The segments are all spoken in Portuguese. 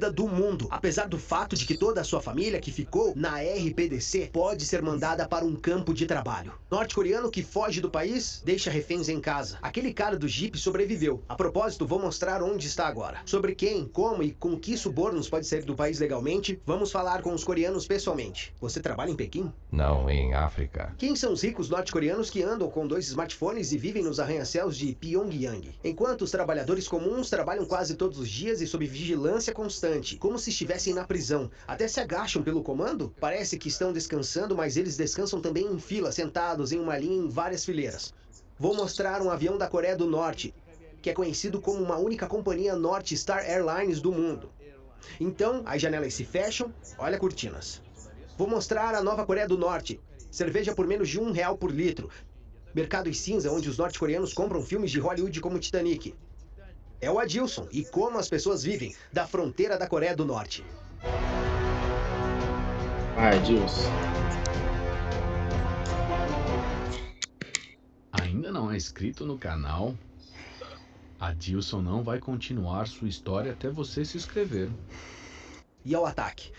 comunista do mundo. Apesar do fato de que toda a sua família que ficou na RPDC pode ser mandada para um campo de trabalho. Norte-coreano que foge do país, deixa reféns em casa. Aquele cara do Jeep sobreviveu. A propósito, vou mostrar onde está agora. Sobre quem, como e com que subornos pode sair do país legalmente, vamos falar com os coreanos pessoalmente. Você trabalha em Pequim? Não, em África. Quem são os ricos norte-coreanos que andam com 2 smartphones e vivem nos arranha-céus de Pyongyang? Enquanto os trabalhadores comuns trabalham quase todos os dias e sob vigilância constante, como se estivessem na prisão. Até se agacham pelo comando? Parece que estão descansando, mas eles descansam também em fila, sentados em uma linha em várias fileiras. Vou mostrar um avião da Coreia do Norte, que é conhecido como uma única companhia North Star Airlines do mundo. Então, as janelas se fecham, olha cortinas. Vou mostrar a nova Coreia do Norte. Cerveja por menos de R$1 por litro. Mercados cinza onde os norte-coreanos compram filmes de Hollywood como Titanic. É o Adilson e como as pessoas vivem da fronteira da Coreia do Norte. Adilson. Ainda não é inscrito no canal? Adilson não vai continuar sua história até você se inscrever. E ao ataque.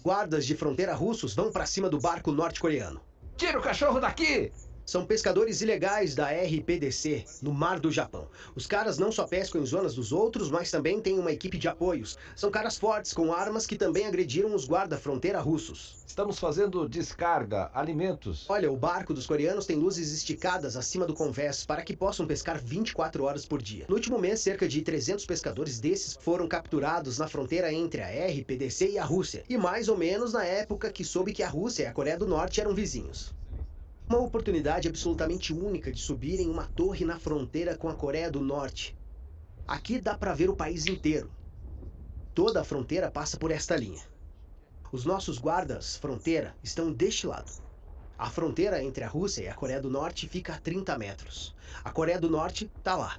Guardas de fronteira russos vão para cima do barco norte-coreano. Tira o cachorro daqui! São pescadores ilegais da RPDC, no mar do Japão. Os caras não só pescam em zonas dos outros, mas também têm uma equipe de apoios. São caras fortes com armas que também agrediram os guarda-fronteira russos. Estamos fazendo descarga, alimentos. Olha, o barco dos coreanos tem luzes esticadas acima do convés para que possam pescar 24 horas por dia. No último mês, cerca de 300 pescadores desses foram capturados na fronteira entre a RPDC e a Rússia. E mais ou menos na época que soube que a Rússia e a Coreia do Norte eram vizinhos. Uma oportunidade absolutamente única de subir em uma torre na fronteira com a Coreia do Norte. Aqui dá para ver o país inteiro. Toda a fronteira passa por esta linha. Os nossos guardas fronteira estão deste lado. A fronteira entre a Rússia e a Coreia do Norte fica a 30 metros. A Coreia do Norte está lá.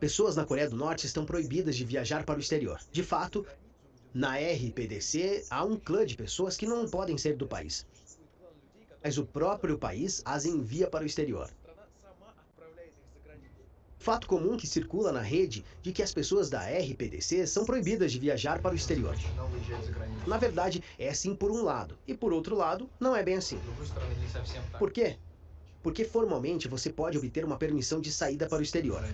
Pessoas na Coreia do Norte estão proibidas de viajar para o exterior. De fato, na RPDC, há um clã de pessoas que não podem sair do país. Mas o próprio país as envia para o exterior. Fato comum que circula na rede de que as pessoas da RPDC são proibidas de viajar para o exterior. Na verdade, é assim por um lado. E por outro lado, não é bem assim. Por quê? Porque formalmente você pode obter uma permissão de saída para o exterior.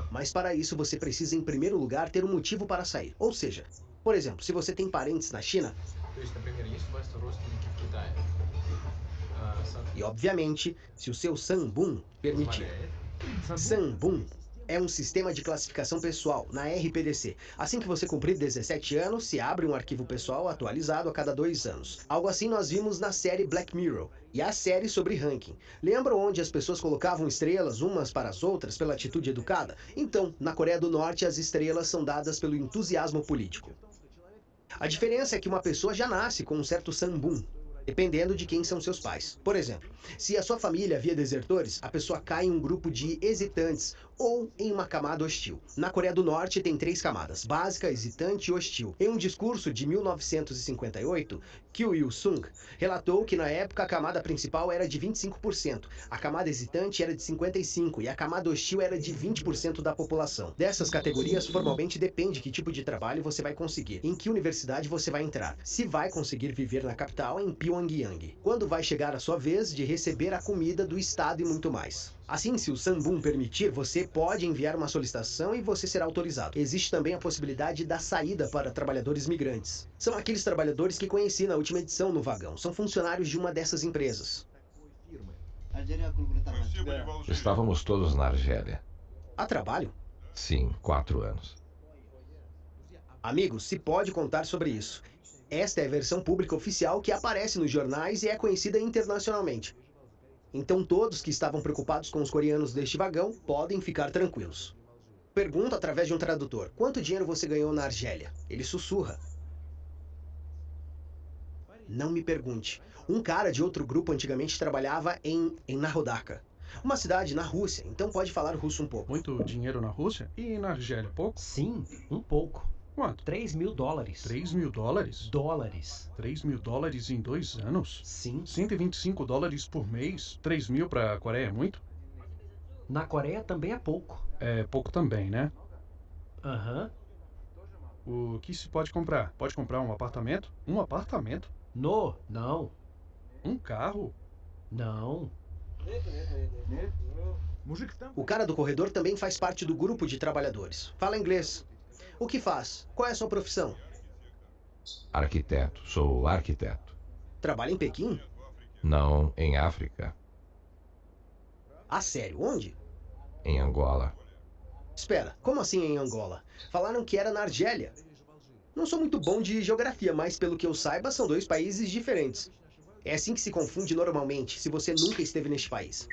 Mas para isso você precisa em primeiro lugar ter um motivo para sair. Ou seja, por exemplo, se você tem parentes na China, e obviamente, se o seu Sanbun permitir. Sanbun é um sistema de classificação pessoal na RPDC. Assim que você cumprir 17 anos, se abre um arquivo pessoal atualizado a cada 2 anos. Algo assim nós vimos na série Black Mirror e a série sobre ranking. Lembram onde as pessoas colocavam estrelas umas para as outras pela atitude educada? Então, na Coreia do Norte, as estrelas são dadas pelo entusiasmo político. A diferença é que uma pessoa já nasce com um certo Sanbun, dependendo de quem são seus pais. Por exemplo, se a sua família havia desertores, a pessoa cai em um grupo de hesitantes ou em uma camada hostil. Na Coreia do Norte tem 3 camadas: básica, hesitante e hostil. Em um discurso de 1958, Kim Il-sung relatou que na época a camada principal era de 25%, a camada hesitante era de 55% e a camada hostil era de 20% da população. Dessas categorias, formalmente depende que tipo de trabalho você vai conseguir, em que universidade você vai entrar, se vai conseguir viver na capital em Pyongyang, quando vai chegar a sua vez de receber a comida do estado e muito mais. Assim, se o Sanbun permitir, você pode enviar uma solicitação e você será autorizado. Existe também a possibilidade da saída para trabalhadores migrantes. São aqueles trabalhadores que conheci na última edição no Vagão. São funcionários de uma dessas empresas. Estávamos todos na Argélia. A trabalho? Sim, 4 anos. Amigos, se pode contar sobre isso. Esta é a versão pública oficial que aparece nos jornais e é conhecida internacionalmente. Então todos que estavam preocupados com os coreanos deste vagão podem ficar tranquilos. Pergunta através de um tradutor: quanto dinheiro você ganhou na Argélia? Ele sussurra. Não me pergunte. Um cara de outro grupo antigamente trabalhava em Narodaka, uma cidade na Rússia, então pode falar russo um pouco. Muito dinheiro na Rússia? E na Argélia, pouco? Sim, um pouco. Quanto? $3.000. $3.000? Dólares. $3.000 em 2 anos? Sim. $125 por mês? 3 mil para a Coreia é muito? Na Coreia também é pouco. É pouco também, né? Aham. O que se pode comprar? Pode comprar um apartamento? Um apartamento? Não. Um carro? Não. O cara do corredor também faz parte do grupo de trabalhadores. Fala inglês. O que faz? Qual é a sua profissão? Arquiteto. Sou arquiteto. Trabalha em Pequim? Não em África. Ah, sério? Onde? Em Angola. Espera, como assim em Angola? Falaram que era na Argélia. Não sou muito bom de geografia, mas pelo que eu saiba, são dois países diferentes. É assim que se confunde normalmente, se você nunca esteve neste país.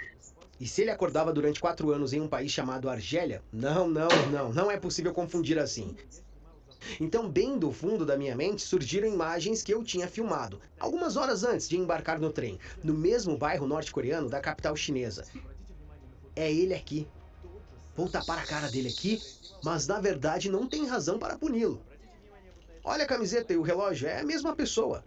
E se ele acordava durante 4 anos em um país chamado Argélia? Não é possível confundir assim. Então, bem do fundo da minha mente, surgiram imagens que eu tinha filmado, algumas horas antes de embarcar no trem, no mesmo bairro norte-coreano da capital chinesa. É ele aqui. Vou tapar a cara dele aqui, mas na verdade não tem razão para puni-lo. Olha a camiseta e o relógio, é a mesma pessoa.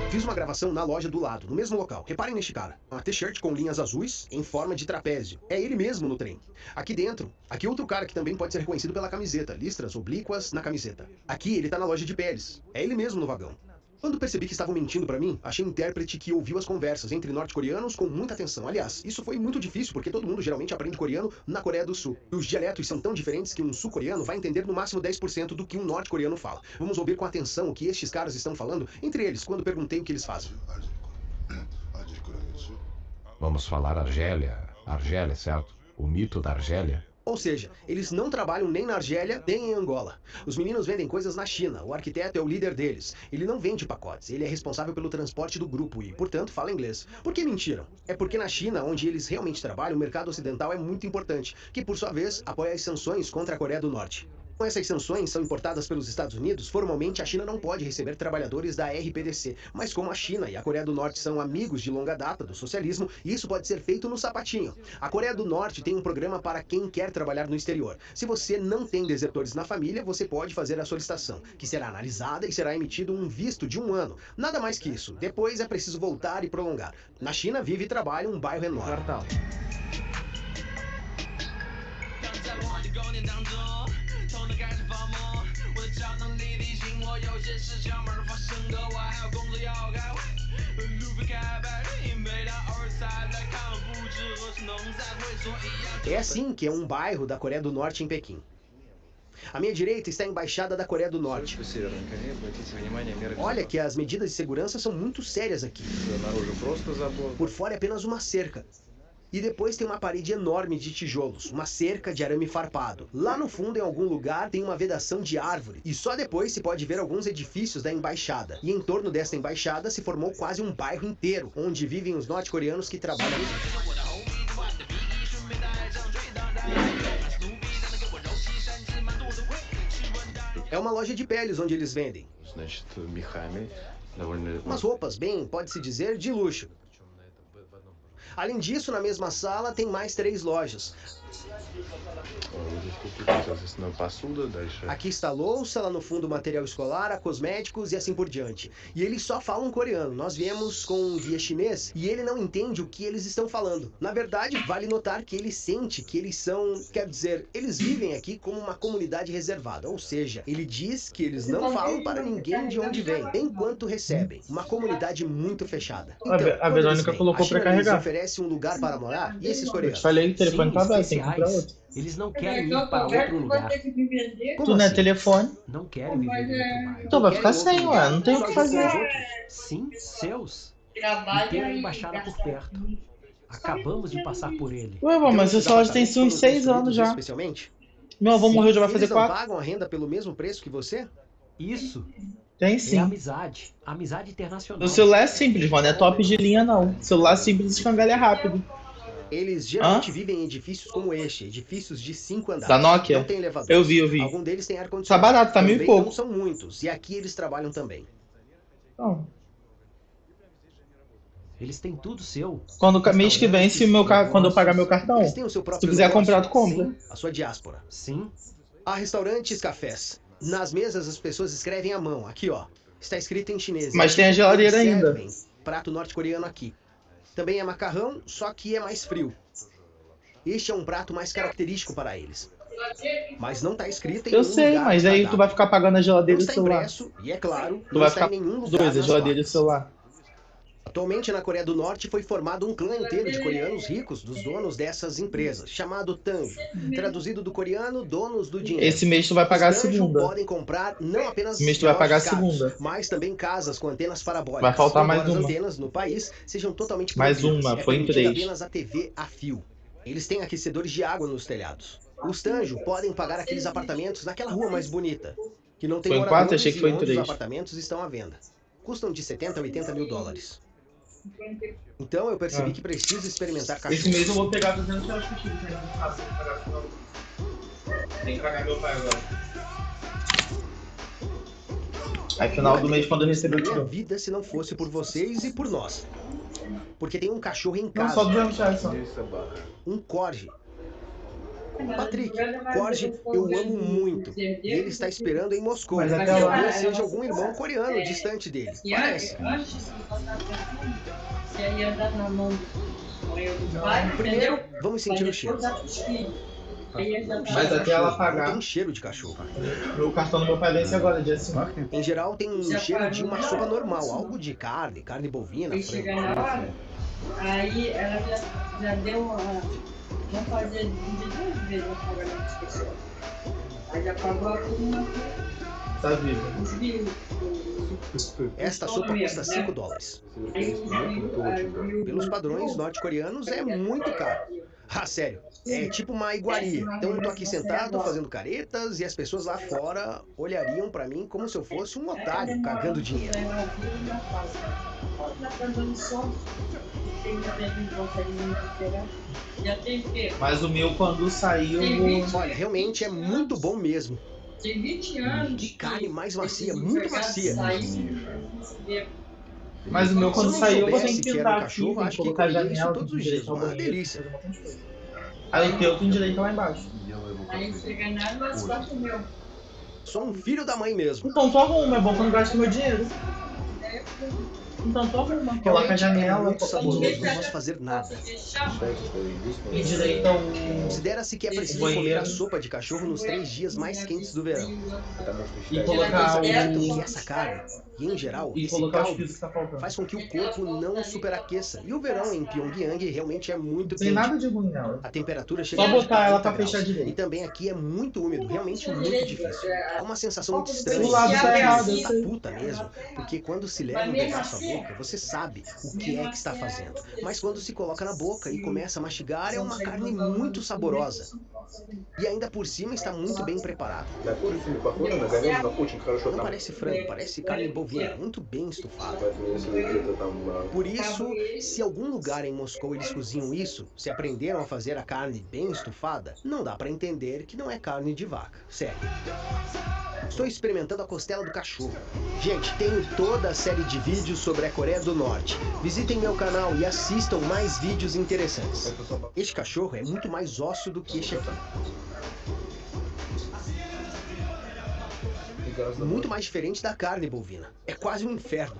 Fiz uma gravação na loja do lado, no mesmo local. Reparem neste cara. Uma t-shirt com linhas azuis em forma de trapézio. É ele mesmo no trem. Aqui dentro, aqui outro cara que também pode ser reconhecido pela camiseta. Listras oblíquas na camiseta. Aqui ele tá na loja de peles. É ele mesmo no vagão. Quando percebi que estavam mentindo pra mim, achei um intérprete que ouviu as conversas entre norte-coreanos com muita atenção. Aliás, isso foi muito difícil porque todo mundo geralmente aprende coreano na Coreia do Sul. E os dialetos são tão diferentes que um sul-coreano vai entender no máximo 10% do que um norte-coreano fala. Vamos ouvir com atenção o que estes caras estão falando entre eles quando perguntei o que eles fazem. Vamos falar Argélia. Argélia, certo? O mito da Argélia. Ou seja, eles não trabalham nem na Argélia, nem em Angola. Os meninos vendem coisas na China, o arquiteto é o líder deles. Ele não vende pacotes, ele é responsável pelo transporte do grupo e, portanto, fala inglês. Por que mentiram? É porque na China, onde eles realmente trabalham, o mercado ocidental é muito importante, que, por sua vez, apoia as sanções contra a Coreia do Norte. Como essas sanções são importadas pelos Estados Unidos, formalmente a China não pode receber trabalhadores da RPDC. Mas como a China e a Coreia do Norte são amigos de longa data do socialismo, isso pode ser feito no sapatinho. A Coreia do Norte tem um programa para quem quer trabalhar no exterior. Se você não tem desertores na família, você pode fazer a solicitação, que será analisada e será emitido um visto de 1 ano. Nada mais que isso. Depois é preciso voltar e prolongar. Na China vive e trabalha um bairro enorme. É assim que é um bairro da Coreia do Norte em Pequim. À minha direita está a Embaixada da Coreia do Norte. Olha que as medidas de segurança são muito sérias aqui. Por fora é apenas uma cerca. E depois tem uma parede enorme de tijolos, uma cerca de arame farpado. Lá no fundo, em algum lugar, tem uma vedação de árvore. E só depois se pode ver alguns edifícios da embaixada. E em torno desta embaixada se formou quase um bairro inteiro, onde vivem os norte-coreanos que trabalham aqui. É uma loja de peles onde eles vendem. Umas roupas bem, pode-se dizer, de luxo. Além disso, na mesma sala tem mais 3 lojas. Aqui está a louça, lá no fundo material escolar, a cosméticos e assim por diante. E eles só falam coreano. Nós viemos com um guia chinês e ele não entende o que eles estão falando. Na verdade, vale notar que ele sente que eles são... Quer dizer, eles vivem aqui como uma comunidade reservada. Ou seja, ele diz que eles não falam para ninguém de onde vêm, enquanto recebem. Uma comunidade muito fechada. Então, A Verônica colocou para carregar. Oferece um lugar para morar e esses coreanos? Eu te falei, o telefone tá aberto, tem que especiais. comprar outro. Eles não querem ir para outro lugar. Como Tu não é assim? telefone. Não querem viver em outro bairro. Tu vai ficar sem, ué, não tem o que fazer. Sim, seus. E tem a embaixada por perto. Acabamos de passar por ele. Ué, vô, mas essa loja tem uns 6 anos já. Especialmente? Meu avô morreu, já vai fazer Eles não 4. pagam a renda pelo mesmo preço que você? Isso Tem é sim. amizade. Amizade internacional. O celular é simples, vô, não é top de linha não. Celular simples escangalha rápido. Eles geralmente vivem em edifícios como este, edifícios de 5 andares. Da Nokia? Não tem elevador. Eu vi. Algum deles tem ar-condicionado. Tá barato, tá Também 1.000 e pouco. Não são muitos, e aqui eles trabalham também. Então, Eles têm tudo seu. mês que vem, quando eu pagar meu cartão, Eles têm o seu se próprio tu quiser negócio. comprar, tu compra. Sim. A sua diáspora. Sim. Há restaurantes, cafés. Nas mesas as pessoas escrevem à mão. Aqui, ó. Está escrito em chinês. Mas tem a geladeira Eles ainda. servem prato norte-coreano aqui. Também é macarrão, só que é mais frio. Este é um prato mais característico para eles. Mas não está escrito em Eu nenhum sei, lugar mas no aí cardápio. tu vai ficar pagando a geladeira Não e o está celular. impresso, e é claro, Tu não vai está ficar em nenhum lugar dois, a nas geladeira e o placas. celular. Atualmente, na Coreia do Norte, foi formado um clã inteiro de coreanos ricos dos donos dessas empresas, chamado Tanjo. Traduzido do coreano, donos do dinheiro. Esse mês tu vai pagar a Os Tanjo segunda. podem comprar não apenas Esse mês tu vai pagar a relógios caros, segunda. mas também casas com antenas parabólicas. Vai faltar mais embora as uma. antenas no país sejam totalmente Mais proibidas. uma, É foi em permitida 3. apenas a TV a fio. Eles têm aquecedores de água nos telhados. Os Tanjo podem pagar aqueles apartamentos naquela rua mais bonita, que não tem Foi em 4? moradores Achei que e foi em onde os 3. apartamentos estão à venda. Custam de 70 a 80 mil dólares. Então eu percebi que preciso experimentar Esse cachorro. mês eu vou pegar 200 reais contigo, né? Não faço, vou pagar no final do mês. Tem que pagar meu pai agora. Aí final do mês, quando eu receber, eu te Minha dou. vida se não fosse por vocês e por nós. Porque tem um cachorro em Não, só casa, 200 reais só. um Corgi. Patrick, Corgi eu amo muito. E ele está esperando em Moscou. Mas E até lá- talvez seja algum irmão coreano distante dele. Parece. Primeiro, vamos sentir o cheiro. Mas até ela Não pagar, tem cheiro de cachorro. o cartão do meu pai vence agora, dia 5. Em geral, tem um cheiro de uma sopa normal, algo de carne bovina, E frango. chega na hora, aí ela já deu uma. Vamos fazer de 2 vezes a pagamento de pessoa. Aí já pagou a turma, Tá vivo. desviou. Esta sopa custa 5 dólares. Aí desviou. Pelos padrões norte-coreanos, é muito caro. Ah, sério, é tipo uma iguaria. Então eu tô aqui sentado fazendo caretas e as pessoas lá fora olhariam pra mim como se eu fosse um otário cagando dinheiro. Já tem o quê? Mas o meu, quando sair, eu vou... Olha, realmente é muito bom mesmo. Tem 20 anos. Que carne mais macia, muito macia. Mas o meu, quando Se eu não sair, eu vou ter soubesse que que era um pintar aqui, cachorro, tem que acho que colocar a comeria isso janela, todos tem os que dias. direitar o Uma banheiro, delícia. fazer um monte de coisa. Aí o teu tem direito lá embaixo. Aí chega nada, mas só o meu. Sou um filho da mãe mesmo. Então tu arruma, é bom que eu não gasto meu dinheiro. Então tu arruma, coloca a É janela, muito saboroso, não posso fazer nada. endireita o... Considera-se que é preciso comer a sopa de cachorro nos 3 dias mais quentes do verão. E colocar Acreditam que o... essa carne, e em geral, E esse colocar os caldo, fios que tá faltando. faz com que o corpo não superaqueça. E o verão em Pyongyang realmente é muito Não tem quente. nada de ruim nela. A temperatura chega Só a botar ela 40 pra graus. fechar direito. E também aqui é muito úmido, realmente muito difícil. É uma sensação muito estranha. O lado tá errado, eu Da sei. puta mesmo, porque quando se leva um pedaço à boca, você sabe o que é que está fazendo. Mas quando se coloca na boca e começa a mastigar, é uma carne muito saborosa. E ainda por cima está muito bem preparado. Não parece frango, parece carne bovina, muito bem estufada. Por isso, se algum lugar em Moscou eles cozinham isso, se aprenderam a fazer a carne bem estufada, não dá pra entender que não é carne de vaca. Sério. Estou experimentando a costela do cachorro. Gente, tenho toda a série de vídeos sobre a Coreia do Norte. Visitem meu canal e assistam mais vídeos interessantes. Este cachorro é muito mais ósseo do que este aqui. Muito mais diferente da carne bovina. É quase um inferno.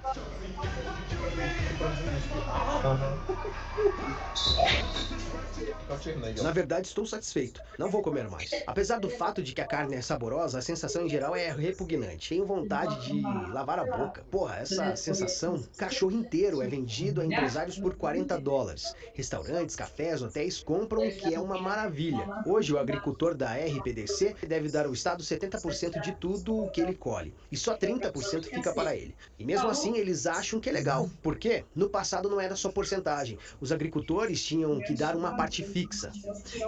Na verdade, estou satisfeito. Não vou comer mais. Apesar do fato de que a carne é saborosa, a sensação em geral é repugnante. Tenho vontade de lavar a boca. Porra, essa sensação. Cachorro inteiro é vendido a empresários por 40 dólares. Restaurantes, cafés, hotéis compram, o que é uma maravilha. Hoje, o agricultor da RPDC deve dar ao Estado 70% de tudo o que ele colhe. E só 30% fica para ele. E mesmo assim, eles acham que é legal. Por quê? No passado não era só porcentagem. Os agricultores tinham que dar uma parte fixa,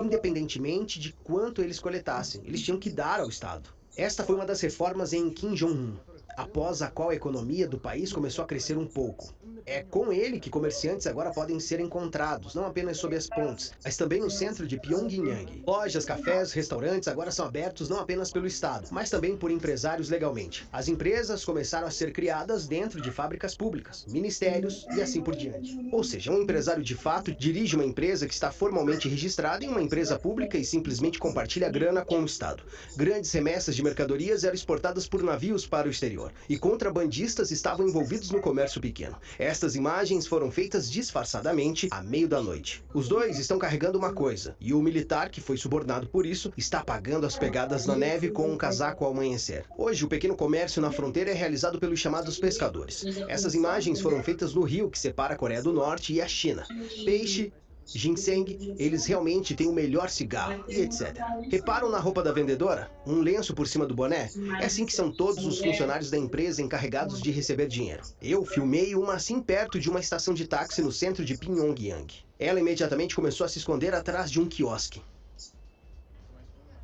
independentemente de quanto eles coletassem. Eles tinham que dar ao Estado. Esta foi uma das reformas em Kim Jong-un, após a qual a economia do país começou a crescer um pouco. É com ele que comerciantes agora podem ser encontrados, não apenas sob as pontes, mas também no centro de Pyongyang. Lojas, cafés, restaurantes agora são abertos não apenas pelo Estado, mas também por empresários legalmente. As empresas começaram a ser criadas dentro de fábricas públicas, ministérios e assim por diante. Ou seja, um empresário de fato dirige uma empresa que está formalmente registrada em uma empresa pública e simplesmente compartilha a grana com o Estado. Grandes remessas de mercadorias eram exportadas por navios para o exterior. interior, e contrabandistas estavam envolvidos no comércio pequeno. Estas imagens foram feitas disfarçadamente à meio da noite. Os dois estão carregando uma coisa, e o militar, que foi subornado por isso, está apagando as pegadas na neve com um casaco ao amanhecer. Hoje, o pequeno comércio na fronteira é realizado pelos chamados pescadores. Essas imagens foram feitas no rio que separa a Coreia do Norte e a China. Peixe, ginseng, eles realmente têm o melhor cigarro, e etc. Reparam na roupa da vendedora? Um lenço por cima do boné? É assim que são todos os funcionários da empresa encarregados de receber dinheiro. Eu filmei uma assim perto de uma estação de táxi no centro de Pyongyang. Ela imediatamente começou a se esconder atrás de um quiosque.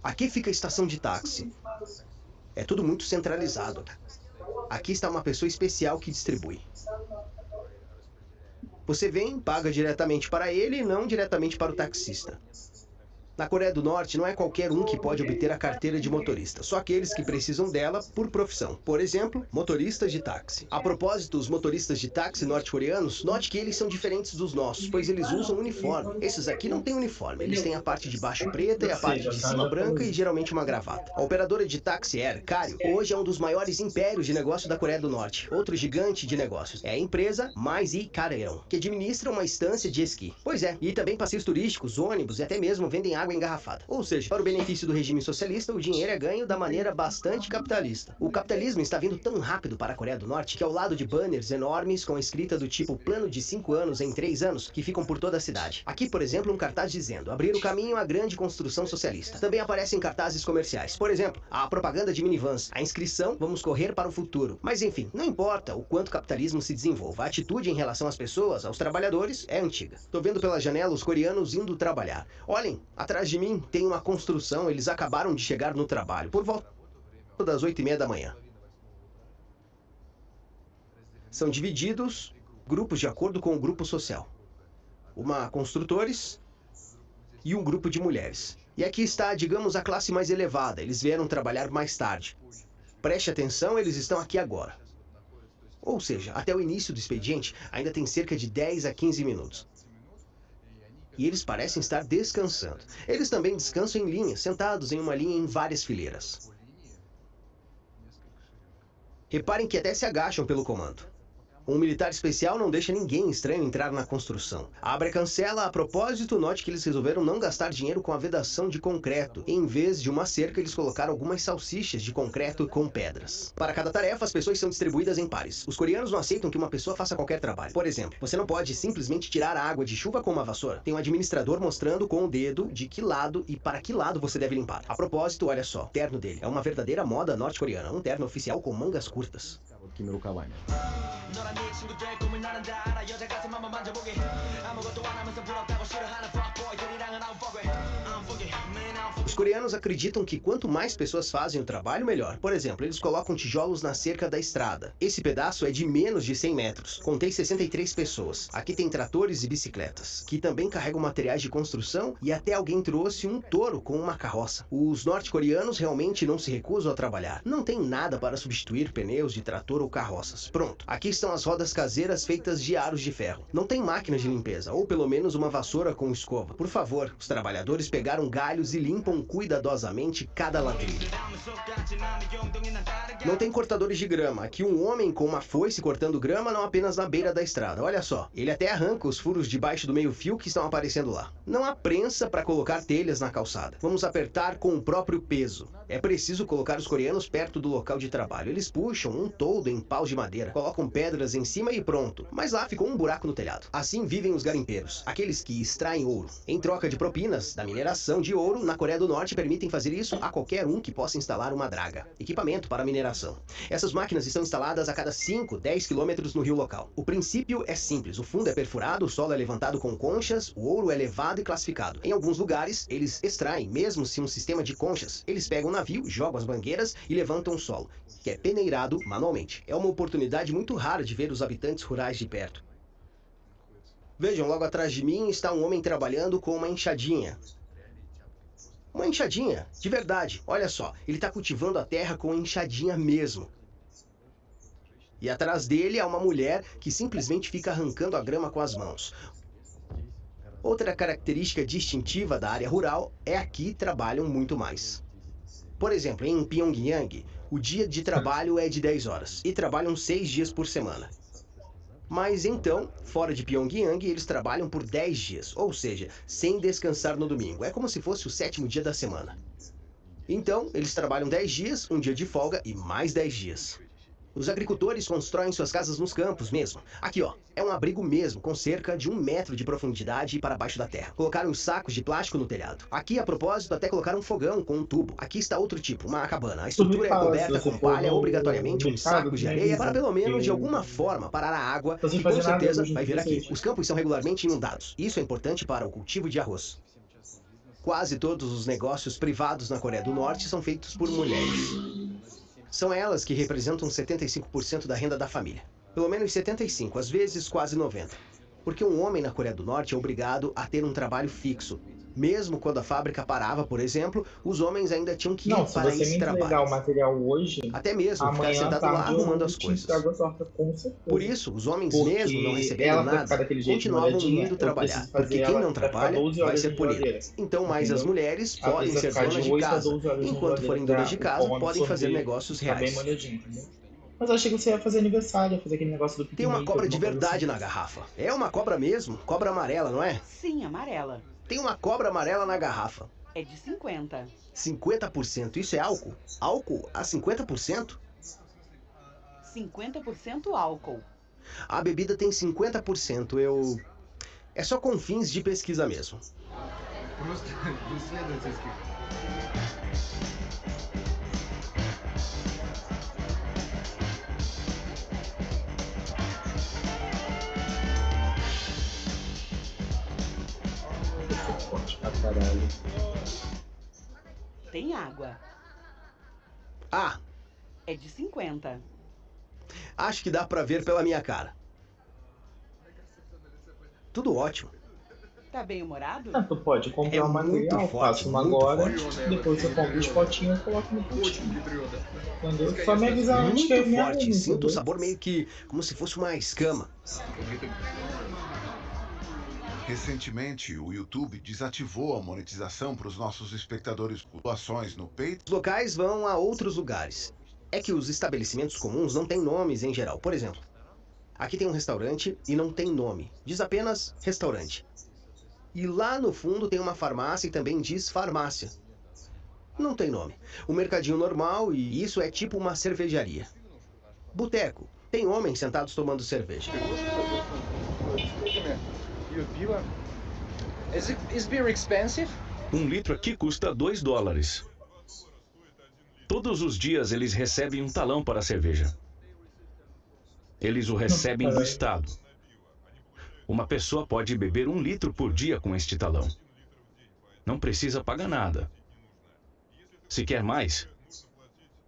Aqui fica a estação de táxi. É tudo muito centralizado. Aqui está uma pessoa especial que distribui. Você vem, paga diretamente para ele e não diretamente para o taxista. Na Coreia do Norte, não é qualquer um que pode obter a carteira de motorista, só aqueles que precisam dela por profissão. Por exemplo, motoristas de táxi. A propósito, os motoristas de táxi norte-coreanos, note que eles são diferentes dos nossos, pois eles usam uniforme. Esses aqui não têm uniforme, eles têm a parte de baixo preta e a parte de cima branca e geralmente uma gravata. A operadora de táxi Air Koryo hoje é um dos maiores impérios de negócio da Coreia do Norte. Outro gigante de negócios é a empresa Mais Ikareon, que administra uma estância de esqui. Pois é, e também passeios turísticos, ônibus e até mesmo vendem água engarrafada. Ou seja, para o benefício do regime socialista, o dinheiro é ganho da maneira bastante capitalista. O capitalismo está vindo tão rápido para a Coreia do Norte que ao lado de banners enormes com a escrita do tipo plano de 5 anos em 3 anos, que ficam por toda a cidade. Aqui, por exemplo, um cartaz dizendo abrir o caminho à grande construção socialista. Também aparecem cartazes comerciais. Por exemplo, a propaganda de minivans, a inscrição vamos correr para o futuro. Mas enfim, não importa o quanto o capitalismo se desenvolva, a atitude em relação às pessoas, aos trabalhadores, é antiga. Tô vendo pela janela os coreanos indo trabalhar. Olhem, atrás de mim tem uma construção, eles acabaram de chegar no trabalho, por volta das 8h30 da manhã. São divididos grupos de acordo com o grupo social. Uma construtores e um grupo de mulheres. E aqui está, digamos, a classe mais elevada, eles vieram trabalhar mais tarde. Preste atenção, eles estão aqui agora. Ou seja, até o início do expediente ainda tem cerca de 10 a 15 minutos. E eles parecem estar descansando. Eles também descansam em linha, sentados em uma linha em várias fileiras. Reparem que até se agacham pelo comando. Um militar especial não deixa ninguém estranho entrar na construção. Abre a cancela. A propósito, note que eles resolveram não gastar dinheiro com a vedação de concreto. Em vez de uma cerca, eles colocaram algumas salsichas de concreto com pedras. Para cada tarefa, as pessoas são distribuídas em pares. Os coreanos não aceitam que uma pessoa faça qualquer trabalho. Por exemplo, você não pode simplesmente tirar a água de chuva com uma vassoura. Tem um administrador mostrando com o dedo de que lado e para que lado você deve limpar. A propósito, olha só, o terno dele é uma verdadeira moda norte-coreana. Um terno oficial com mangas curtas. Os coreanos acreditam que quanto mais pessoas fazem o trabalho, melhor. Por exemplo, eles colocam tijolos na cerca da estrada. Esse pedaço é de menos de 100 metros. Contei 63 pessoas. Aqui tem tratores e bicicletas, que também carregam materiais de construção, e até alguém trouxe um touro com uma carroça. Os norte-coreanos realmente não se recusam a trabalhar. Não tem nada para substituir pneus de trator ou carroças. Pronto. Aqui estão as rodas caseiras feitas de aros de ferro. Não tem máquinas de limpeza, ou pelo menos uma vassoura com escova. Por favor, os trabalhadores pegaram galhos e limpam cuidadosamente cada ladrilho. Não tem cortadores de grama. Aqui um homem com uma foice cortando grama não apenas na beira da estrada. Olha só, ele até arranca os furos debaixo do meio-fio que estão aparecendo lá. Não há prensa para colocar telhas na calçada. Vamos apertar com o próprio peso. É preciso colocar os coreanos perto do local de trabalho. Eles puxam um toldo em paus de madeira, colocam pedras em cima e pronto. Mas lá ficou um buraco no telhado. Assim vivem os garimpeiros, aqueles que extraem ouro. Em troca de propinas da mineração de ouro, na Coreia do Norte permitem fazer isso a qualquer um que possa instalar uma draga, equipamento para mineração. Essas máquinas estão instaladas a cada 5, 10 quilômetros no rio local. O princípio é simples, o fundo é perfurado, o solo é levantado com conchas, o ouro é levado e classificado. Em alguns lugares, eles extraem, mesmo se um sistema de conchas. Eles pegam um navio, jogam as mangueiras e levantam o solo, que é peneirado manualmente. É uma oportunidade muito rara de ver os habitantes rurais de perto. Vejam, logo atrás de mim está um homem trabalhando com uma enxadinha. Uma enxadinha, de verdade. Olha só, ele está cultivando a terra com enxadinha mesmo. E atrás dele há uma mulher que simplesmente fica arrancando a grama com as mãos. Outra característica distintiva da área rural é aqui trabalham muito mais. Por exemplo, em Pyongyang, O dia de trabalho é de 10 horas e trabalham 6 dias por semana. Mas então, fora de Pyongyang, eles trabalham por 10 dias, ou seja, sem descansar no domingo. É como se fosse o 7º dia da semana. Então, eles trabalham 10 dias, um dia de folga e mais 10 dias. Os agricultores constroem suas casas nos campos mesmo. Aqui, ó, é um abrigo mesmo, com cerca de 1 metro de profundidade para baixo da terra. Colocaram sacos de plástico no telhado. Aqui, a propósito, até colocaram um fogão com um tubo. Aqui está outro tipo, uma cabana. A estrutura é coberta com palha, obrigatoriamente um saco de areia, para pelo menos, de alguma forma, parar a água, e com certeza vai vir aqui. Os campos são regularmente inundados. Isso é importante para o cultivo de arroz. Quase todos os negócios privados na Coreia do Norte são feitos por mulheres. São elas que representam 75% da renda da família. Pelo menos 75%, às vezes quase 90%. Porque um homem na Coreia do Norte é obrigado a ter um trabalho fixo. Mesmo quando a fábrica parava, por exemplo, os homens ainda tinham que ir para esse trabalho. Se você me entregar o material hoje, até mesmo ficar sentado lá arrumando as coisas. Por isso, os homens mesmo não recebendo nada, continuavam indo trabalhar. Porque quem não trabalha vai ser punido. Então, mais as mulheres podem ser donas de casa. Enquanto forem donas de casa, podem fazer negócios reais. Mas eu achei que você ia fazer aniversário, ia fazer aquele negócio do piquenique. Tem uma cobra de verdade na garrafa. É uma cobra mesmo? Cobra amarela, não é? Sim, amarela. Tem uma cobra amarela na garrafa. É de 50%. 50%? Isso é álcool? Álcool a 50%? 50% álcool. A bebida tem 50%. É só com fins de pesquisa mesmo. Tem água. Ah! É de 50%. Acho que dá pra ver pela minha cara. Tudo ótimo. Tá bem humorado? Tu pode comprar um material, faça uma agora, depois você compra os potinhos e coloca no potinho. Entendeu? Só me avisar antes que é minha forte. Sinto o sabor meio que como se fosse uma escama. Recentemente, o YouTube desativou a monetização para os nossos espectadores com doações no Patreon. Os locais vão a outros lugares. É que os estabelecimentos comuns não têm nomes em geral. Por exemplo, aqui tem um restaurante e não tem nome. Diz apenas restaurante. E lá no fundo tem uma farmácia e também diz farmácia. Não tem nome. Um mercadinho normal e isso é tipo uma cervejaria. Boteco. Tem homens sentados tomando cerveja. Is beer expensive? 1 litro aqui custa $2. Todos os dias eles recebem um talão para a cerveja. Eles o recebem do Estado. Uma pessoa pode beber 1 litro por dia com este talão. Não precisa pagar nada. Se quer mais,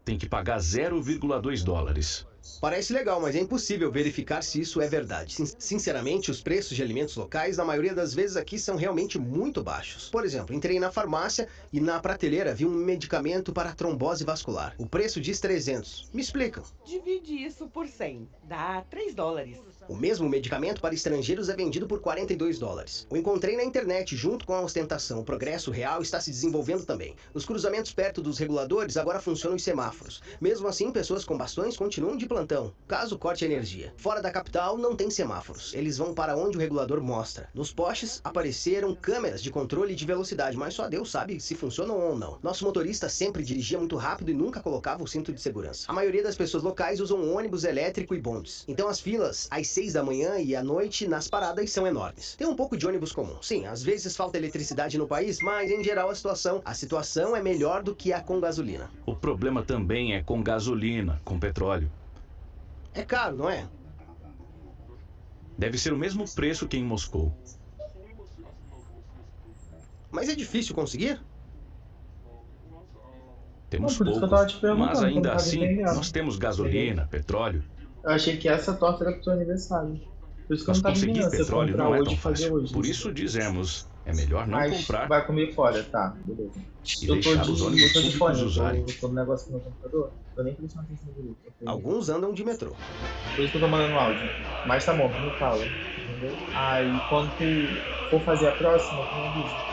tem que pagar $0,2. Parece legal, mas é impossível verificar se isso é verdade. Sinceramente, os preços de alimentos locais, na maioria das vezes aqui, são realmente muito baixos. Por exemplo, entrei na farmácia e na prateleira vi um medicamento para trombose vascular. O preço diz 300. Me explicam. Divide isso por 100. Dá $3. O mesmo medicamento para estrangeiros é vendido por $42. O encontrei na internet, junto com a ostentação. O progresso real está se desenvolvendo também. Nos cruzamentos perto dos reguladores, agora funcionam os semáforos. Mesmo assim, pessoas com bastões continuam de plantão, caso corte a energia. Fora da capital, não tem semáforos. Eles vão para onde o regulador mostra. Nos postes, apareceram câmeras de controle de velocidade, mas só Deus sabe se funcionam ou não. Nosso motorista sempre dirigia muito rápido e nunca colocava o cinto de segurança. A maioria das pessoas locais usam ônibus elétrico e bondes. Então as filas, às 6 da manhã e à noite, nas paradas, são enormes. Tem um pouco de ônibus comum. Sim, às vezes falta eletricidade no país, mas em geral a situação é melhor do que a com gasolina. O problema também é com gasolina, com petróleo. É caro, não é? Deve ser o mesmo preço que em Moscou. Mas é difícil conseguir? Temos pouco, mas ainda assim, nós temos gasolina, petróleo. Eu achei que essa torta era pro seu aniversário. Por isso que eu não tava conseguir petróleo não é tão fácil. Por isso dizemos, é melhor não comprar. Vai comer fora, tá, beleza. E deixar os ônibus públicos usarem. Eu tô no negócio com o meu computador, tô nem prestando atenção no grupo. Alguns andam de metrô. Por isso que eu tô mandando áudio. Mas tá bom, tu me fala, entendeu? Aí quando tu for fazer a próxima, tu me avisa.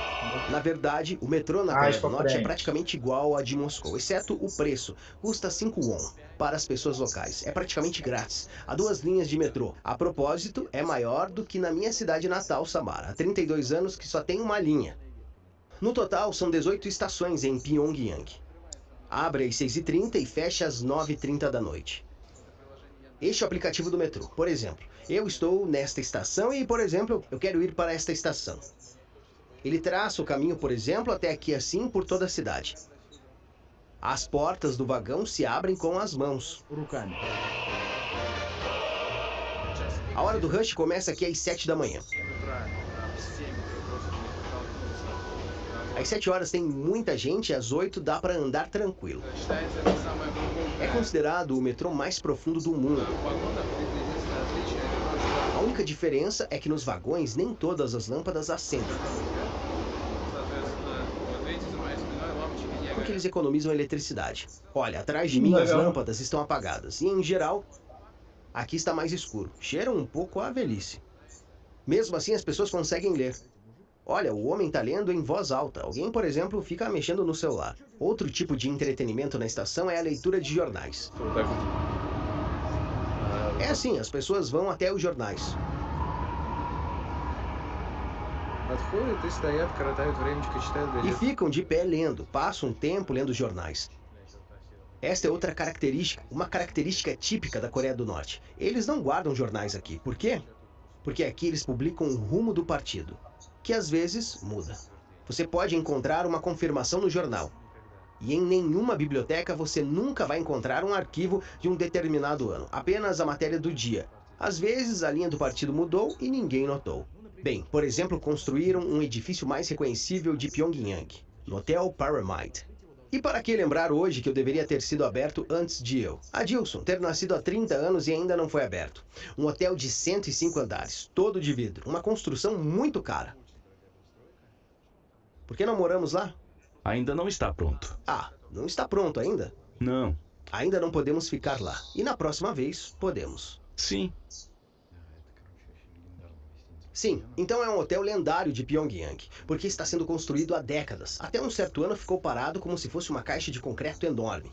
Na verdade, o metrô na Coreia do Norte é praticamente igual ao de Moscou, exceto o preço. Custa 5 won para as pessoas locais. É praticamente grátis. Há 2 linhas de metrô. A propósito, é maior do que na minha cidade natal, Samara. Há 32 anos que só tem uma linha. No total, são 18 estações em Pyongyang. Abre às 6h30 e fecha às 9h30 da noite. Este é o aplicativo do metrô. Por exemplo, eu estou nesta estação e, por exemplo, eu quero ir para esta estação. Ele traça o caminho, por exemplo, até aqui assim por toda a cidade. As portas do vagão se abrem com as mãos. A hora do rush começa aqui às 7 da manhã. Às 7 horas tem muita gente e às 8 dá para andar tranquilo. É considerado o metrô mais profundo do mundo. A única diferença é que nos vagões nem todas as lâmpadas acendem. Porque eles economizam eletricidade. Olha, atrás de mim as lâmpadas estão apagadas. E em geral, aqui está mais escuro. Cheira um pouco a velhice. Mesmo assim as pessoas conseguem ler. Olha, o homem está lendo em voz alta. Alguém, por exemplo, fica mexendo no celular. Outro tipo de entretenimento na estação é a leitura de jornais. É assim, as pessoas vão até os jornais. E ficam de pé lendo, passam um tempo lendo jornais. Esta é outra característica, uma característica típica da Coreia do Norte. Eles não guardam jornais aqui. Por quê? Porque aqui eles publicam o rumo do partido, que às vezes muda. Você pode encontrar uma confirmação no jornal. E em nenhuma biblioteca você nunca vai encontrar um arquivo de um determinado ano, apenas a matéria do dia. Às vezes a linha do partido mudou e ninguém notou. Bem, por exemplo, construíram um edifício mais reconhecível de Pyongyang, no Hotel Paramount. E para que lembrar hoje que eu deveria ter sido aberto antes de eu? Adilson, ter nascido há 30 anos e ainda não foi aberto. Um hotel de 105 andares, todo de vidro, uma construção muito cara. Por que não moramos lá? Ainda não está pronto. Ah, não está pronto ainda? Não. Ainda não podemos ficar lá. E na próxima vez, podemos. Sim. Sim, então é um hotel lendário de Pyongyang, porque está sendo construído há décadas. Até um certo ano ficou parado como se fosse uma caixa de concreto enorme.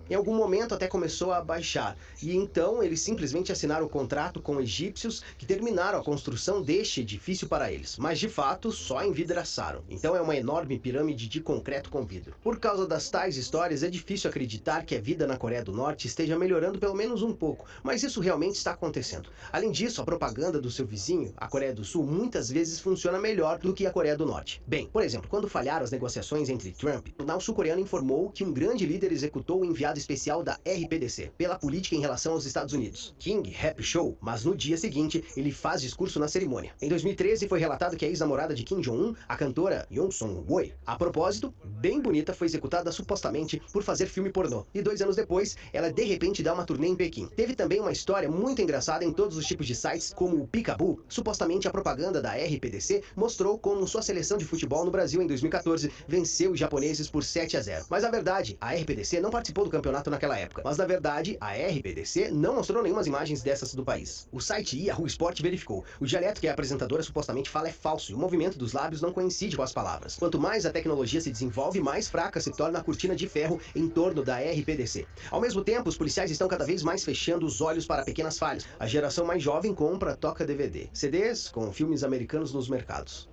Em algum momento até começou a baixar, e então eles simplesmente assinaram o contrato com egípcios que terminaram a construção deste edifício para eles, mas de fato só envidraçaram. Então é uma enorme pirâmide de concreto com vidro. Por causa das tais histórias, é difícil acreditar que a vida na Coreia do Norte esteja melhorando pelo menos um pouco, mas isso realmente está acontecendo. Além disso, a propaganda do seu vizinho, a Coreia do Sul, muitas vezes funciona melhor do que a Coreia do Norte. Bem, por exemplo, quando falharam as negociações entre Trump, o jornal sul-coreano informou que um grande líder executou o enviado especial da RPDC pela política em relação aos Estados Unidos, King Happy Show, mas no dia seguinte ele faz discurso na cerimônia. Em 2013 foi relatado que a ex-namorada de Kim Jong-un, a cantora Yoon Song-won, a propósito, bem bonita, foi executada supostamente por fazer filme pornô. E 2 anos depois, ela de repente dá uma turnê em Pequim. Teve também uma história muito engraçada em todos os tipos de sites, como o Peekaboo. Supostamente a propaganda da RPDC mostrou como sua seleção de futebol no Brasil em 2014 venceu os japoneses por 7-0. Mas a verdade, a RPDC não participou do campeonato naquela época. Mas na verdade, a RPDC não mostrou nenhumas imagens dessas do país. O site Yahoo Sport verificou. O dialeto que a apresentadora supostamente fala é falso e o movimento dos lábios não coincide com as palavras. Quanto mais a tecnologia se desenvolve, mais fraca se torna a cortina de ferro em torno da RPDC. Ao mesmo tempo, os policiais estão cada vez mais fechando os olhos para pequenas falhas. A geração mais jovem compra, toca DVD, CDs com filmes americanos nos mercados.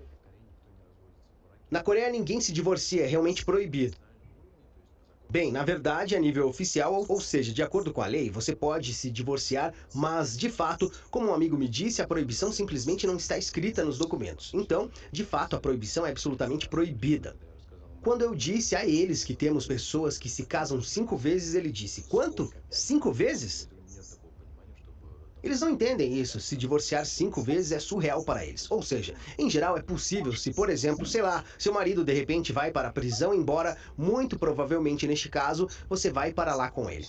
Na Coreia ninguém se divorcia, é realmente proibido. Bem, na verdade, a nível oficial, ou seja, de acordo com a lei, você pode se divorciar, mas, de fato, como um amigo me disse, a proibição simplesmente não está escrita nos documentos. Então, de fato, a proibição é absolutamente proibida. Quando eu disse a eles que temos pessoas que se casam 5 vezes, ele disse, quanto? 5 vezes? Eles não entendem isso, se divorciar 5 vezes é surreal para eles. Ou seja, em geral é possível se, por exemplo, sei lá, seu marido de repente vai para a prisão, embora, muito provavelmente neste caso, você vai para lá com ele.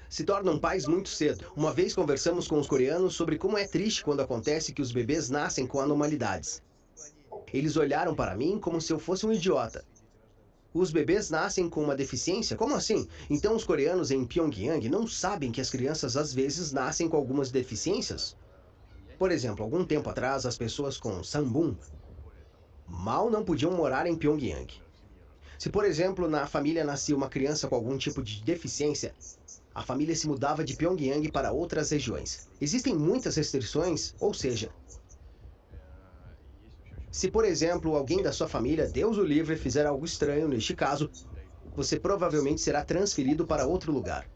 Se tornam pais muito cedo. Uma vez conversamos com os coreanos sobre como é triste quando acontece que os bebês nascem com anormalidades. Eles olharam para mim como se eu fosse um idiota. Os bebês nascem com uma deficiência? Como assim? Então os coreanos em Pyongyang não sabem que as crianças às vezes nascem com algumas deficiências? Por exemplo, algum tempo atrás, as pessoas com Sambun mal não podiam morar em Pyongyang. Se, por exemplo, na família nascia uma criança com algum tipo de deficiência, a família se mudava de Pyongyang para outras regiões. Existem muitas restrições, ou seja, se, por exemplo, alguém da sua família, Deus o livre, fizer algo estranho, neste caso, você provavelmente será transferido para outro lugar.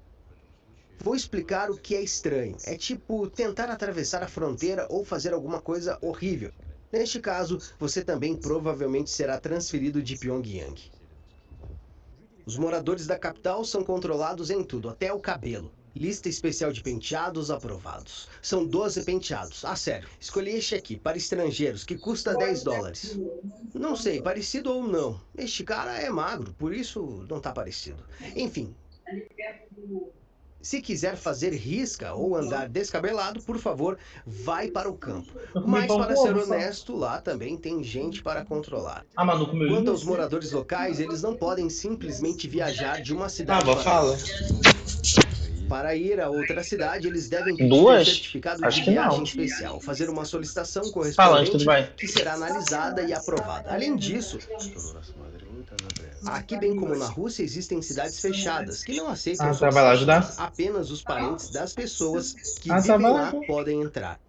Vou explicar o que é estranho. É tipo tentar atravessar a fronteira ou fazer alguma coisa horrível. Neste caso, você também provavelmente será transferido de Pyongyang. Os moradores da capital são controlados em tudo, até o cabelo. Lista especial de penteados aprovados. São 12 penteados. Ah, sério. Escolhi este aqui, para estrangeiros, que custa 10 dólares. Não sei, parecido ou não. Este cara é magro, por isso não tá parecido. Enfim. Se quiser fazer risca ou andar descabelado, por favor, vai para o campo. Mas, para ser honesto, lá também tem gente para controlar. Quanto aos moradores locais, eles não podem simplesmente viajar de uma cidade para outra. Para ir a outra cidade, eles devem pedir um certificado de viagem especial, fazer uma solicitação correspondente que será analisada e aprovada. Além disso, aqui bem como na Rússia, existem cidades fechadas que não aceitam apenas os parentes das pessoas que vivem lá podem entrar.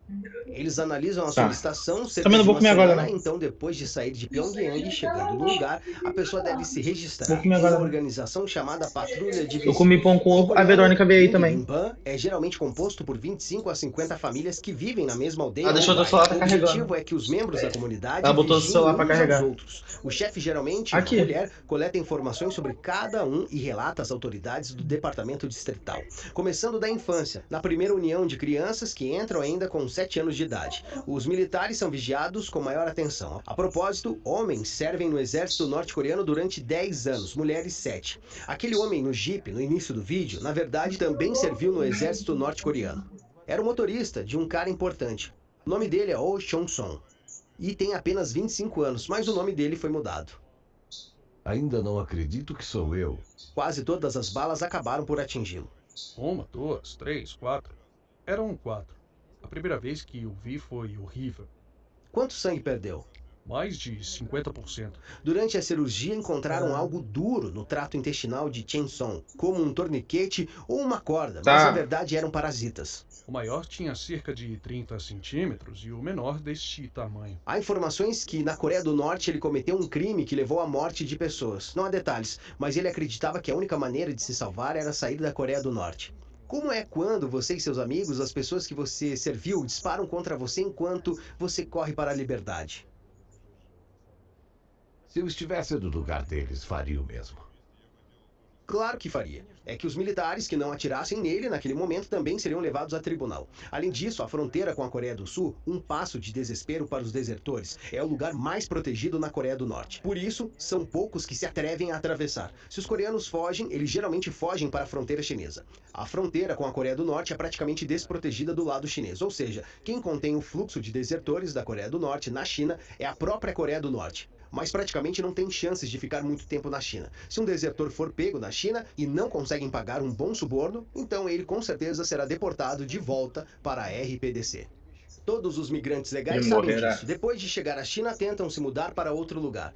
Eles analisam a solicitação, cerca de uma semana, então depois de sair de Pyongyang, chegando no lugar, a pessoa deve se registrar em uma organização chamada Patrulha de Visita. Eu comi pão com ovo, a Verônica veio aí também. Bimbam é geralmente composto por 25 a 50 famílias que vivem na mesma aldeia. Deixou o celular, tá carregando. O objetivo é que os membros da comunidade ela botou o celular para carregar. Outros. O chefe, geralmente, uma mulher, coleta informações sobre cada um e relata às autoridades do departamento distrital. Começando da infância, na primeira união de crianças que entram ainda com 7 anos de idade. Os militares são vigiados com maior atenção. A propósito, homens servem no exército norte-coreano durante 10 anos, mulheres 7. Aquele homem no Jeep, no início do vídeo, na verdade também serviu no exército norte-coreano. Era o motorista de um cara importante. O nome dele é Oh Chong-song. E tem apenas 25 anos, mas o nome dele foi mudado. Ainda não acredito que sou eu. Quase todas as balas acabaram por atingi-lo. 1, 2, 3, 4. Eram 4. A primeira vez que o vi foi horrível. Quanto sangue perdeu? Mais de 50%. Durante a cirurgia encontraram algo duro no trato intestinal de Chen Song, como um torniquete ou uma corda, mas na verdade eram parasitas. O maior tinha cerca de 30 centímetros e o menor deste tamanho. Há informações que na Coreia do Norte ele cometeu um crime que levou à morte de pessoas. Não há detalhes, mas ele acreditava que a única maneira de se salvar era sair da Coreia do Norte. Como é quando você e seus amigos, as pessoas que você serviu, disparam contra você enquanto você corre para a liberdade? Se eu estivesse no lugar deles, faria o mesmo. Claro que faria. É que os militares que não atirassem nele naquele momento também seriam levados a tribunal. Além disso, a fronteira com a Coreia do Sul, um passo de desespero para os desertores, é o lugar mais protegido na Coreia do Norte. Por isso, são poucos que se atrevem a atravessar. Se os coreanos fogem, eles geralmente fogem para a fronteira chinesa. A fronteira com a Coreia do Norte é praticamente desprotegida do lado chinês, ou seja, quem contém o fluxo de desertores da Coreia do Norte na China é a própria Coreia do Norte. Mas praticamente não tem chances de ficar muito tempo na China. Se um desertor for pego na China e não conseguem pagar um bom suborno, então ele com certeza será deportado de volta para a RPDC. Todos os migrantes legais sabem disso. Depois de chegar à China, tentam se mudar para outro lugar.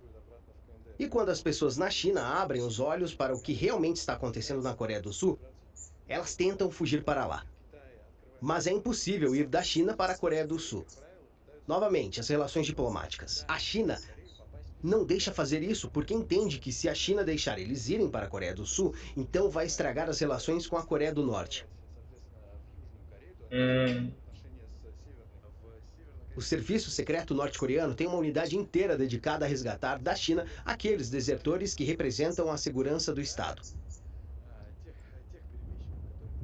E quando as pessoas na China abrem os olhos para o que realmente está acontecendo na Coreia do Sul, elas tentam fugir para lá. Mas é impossível ir da China para a Coreia do Sul. Novamente, as relações diplomáticas. A China não deixa fazer isso porque entende que se a China deixar eles irem para a Coreia do Sul, então vai estragar as relações com a Coreia do Norte. O Serviço Secreto Norte-Coreano tem uma unidade inteira dedicada a resgatar da China aqueles desertores que representam a segurança do Estado.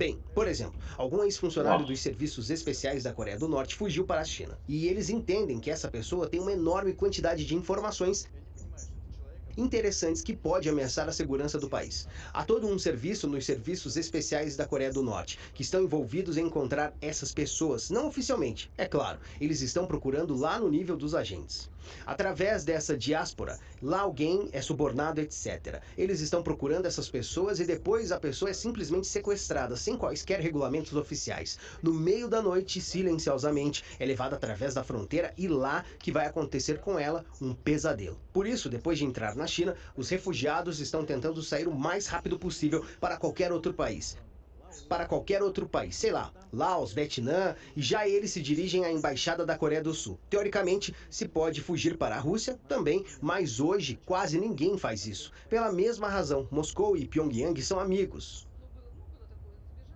Bem, por exemplo, algum ex-funcionário dos serviços especiais da Coreia do Norte fugiu para a China. E eles entendem que essa pessoa tem uma enorme quantidade de informações interessantes que pode ameaçar a segurança do país. Há todo um serviço nos serviços especiais da Coreia do Norte, que estão envolvidos em encontrar essas pessoas, não oficialmente, é claro, eles estão procurando lá no nível dos agentes. Através dessa diáspora, lá alguém é subornado, etc. Eles estão procurando essas pessoas e depois a pessoa é simplesmente sequestrada, sem quaisquer regulamentos oficiais. No meio da noite, silenciosamente, é levada através da fronteira e lá que vai acontecer com ela um pesadelo. Por isso, depois de entrar na China, os refugiados estão tentando sair o mais rápido possível para qualquer outro país. Sei lá, Laos, Vietnã, e já eles se dirigem à embaixada da Coreia do Sul. Teoricamente, se pode fugir para a Rússia também, mas hoje quase ninguém faz isso. Pela mesma razão, Moscou e Pyongyang são amigos.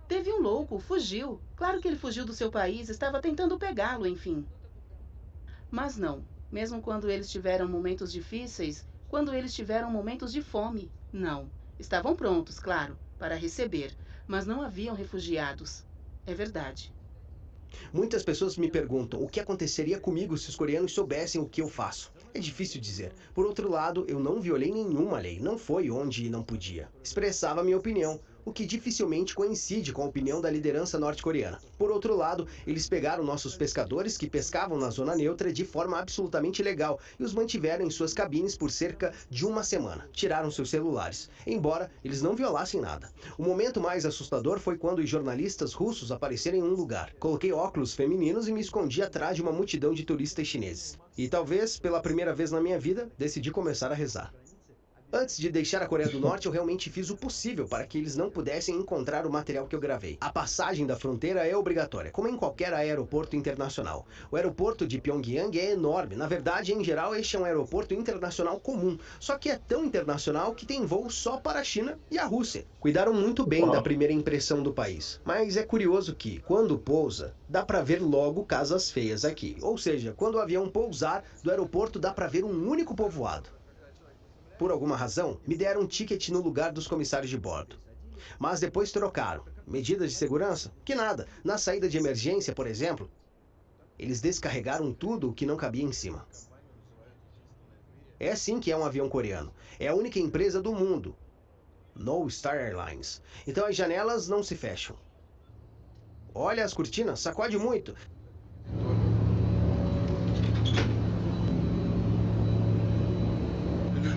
Teve um louco, fugiu. Claro que ele fugiu do seu país, estava tentando pegá-lo, enfim. Mas não, mesmo quando eles tiveram momentos difíceis, quando eles tiveram momentos de fome, não. Estavam prontos, claro, para receber. Mas não haviam refugiados. É verdade. Muitas pessoas me perguntam o que aconteceria comigo se os coreanos soubessem o que eu faço. É difícil dizer. Por outro lado, eu não violei nenhuma lei, não foi onde não podia. Expressava minha opinião, o que dificilmente coincide com a opinião da liderança norte-coreana. Por outro lado, eles pegaram nossos pescadores que pescavam na zona neutra de forma absolutamente ilegal e os mantiveram em suas cabines por cerca de uma semana. Tiraram seus celulares, embora eles não violassem nada. O momento mais assustador foi quando os jornalistas russos apareceram em um lugar. Coloquei óculos femininos e me escondi atrás de uma multidão de turistas chineses. E talvez, pela primeira vez na minha vida, decidi começar a rezar. Antes de deixar a Coreia do Norte, eu realmente fiz o possível para que eles não pudessem encontrar o material que eu gravei. A passagem da fronteira é obrigatória, como em qualquer aeroporto internacional. O aeroporto de Pyongyang é enorme. Na verdade, em geral, este é um aeroporto internacional comum. Só que é tão internacional que tem voo só para a China e a Rússia. Cuidaram muito bem da primeira impressão do país. Mas é curioso que, quando pousa, dá para ver logo casas feias aqui. Ou seja, quando o avião pousar do aeroporto, dá para ver um único povoado. Por alguma razão, me deram um ticket no lugar dos comissários de bordo. Mas depois trocaram. Medidas de segurança? Que nada. Na saída de emergência, por exemplo, eles descarregaram tudo o que não cabia em cima. É assim que é um avião coreano. É a única empresa do mundo. No Star Airlines. Então as janelas não se fecham. Olha as cortinas, sacode muito.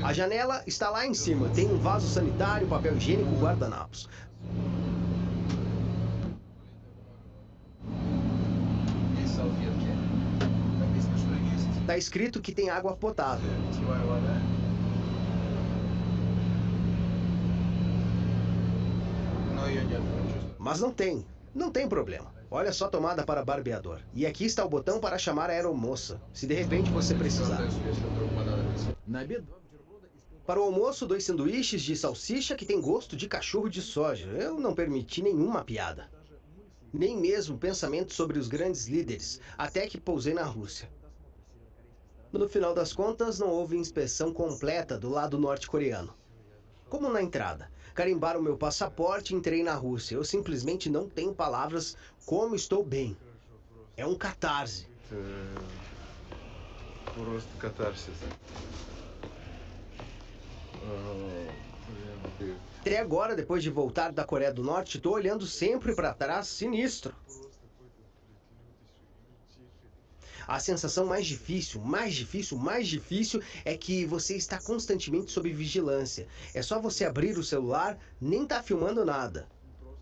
A janela está lá em cima, tem um vaso sanitário, papel higiênico, guardanapos. Está escrito que tem água potável. Mas não tem. Não tem problema. Olha só a tomada para barbeador. E aqui está o botão para chamar a aeromoça, se de repente você precisar. Para o almoço, 2 sanduíches de salsicha que tem gosto de cachorro de soja. Eu não permiti nenhuma piada. Nem mesmo pensamento sobre os grandes líderes, até que pousei na Rússia. No final das contas, não houve inspeção completa do lado norte-coreano. Como na entrada. Carimbaram meu passaporte e entrei na Rússia. Eu simplesmente não tenho palavras como estou bem. É um catarse. Até agora, depois de voltar da Coreia do Norte, estou olhando sempre para trás, sinistro. A sensação mais difícil é que você está constantemente sob vigilância. É só você abrir o celular, nem tá filmando nada.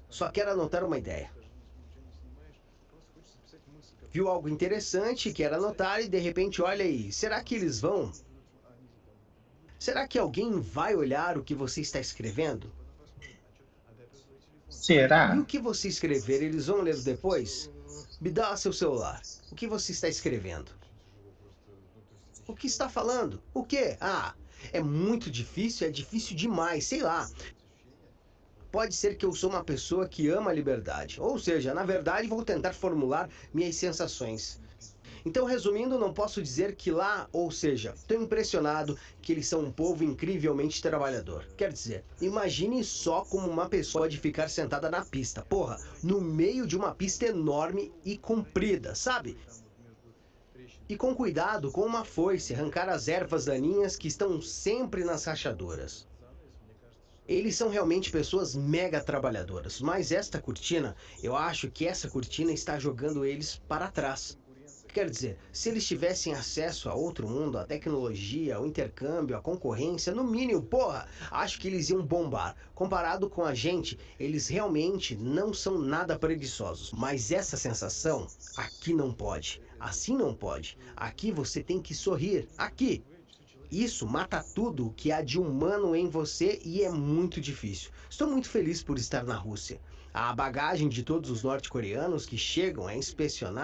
Só quero anotar uma ideia. Viu algo interessante, quer anotar e de repente olha aí. Será que eles vão? Será que alguém vai olhar o que você está escrevendo? Será? E o que você escrever, eles vão ler depois? Me dá seu celular. O que você está escrevendo? O que está falando? O quê? Ah, é muito difícil, é difícil demais, sei lá. Pode ser que eu sou uma pessoa que ama a liberdade. Ou seja, na verdade, vou tentar formular minhas sensações. Então, resumindo, não posso dizer que lá, ou seja, estou impressionado que eles são um povo incrivelmente trabalhador. Quer dizer, imagine só como uma pessoa pode ficar sentada na pista, porra, no meio de uma pista enorme e comprida, sabe? E com cuidado, com uma foice, arrancar as ervas daninhas que estão sempre nas rachaduras. Eles são realmente pessoas mega trabalhadoras, mas esta cortina, eu acho que essa cortina está jogando eles para trás. Quer dizer, se eles tivessem acesso a outro mundo, a tecnologia, ao intercâmbio, à concorrência, no mínimo, porra, acho que eles iam bombar. Comparado com a gente, eles realmente não são nada preguiçosos. Mas essa sensação, aqui não pode. Assim não pode. Aqui você tem que sorrir. Aqui. Isso mata tudo que há de humano em você e é muito difícil. Estou muito feliz por estar na Rússia. A bagagem de todos os norte-coreanos que chegam a inspecionar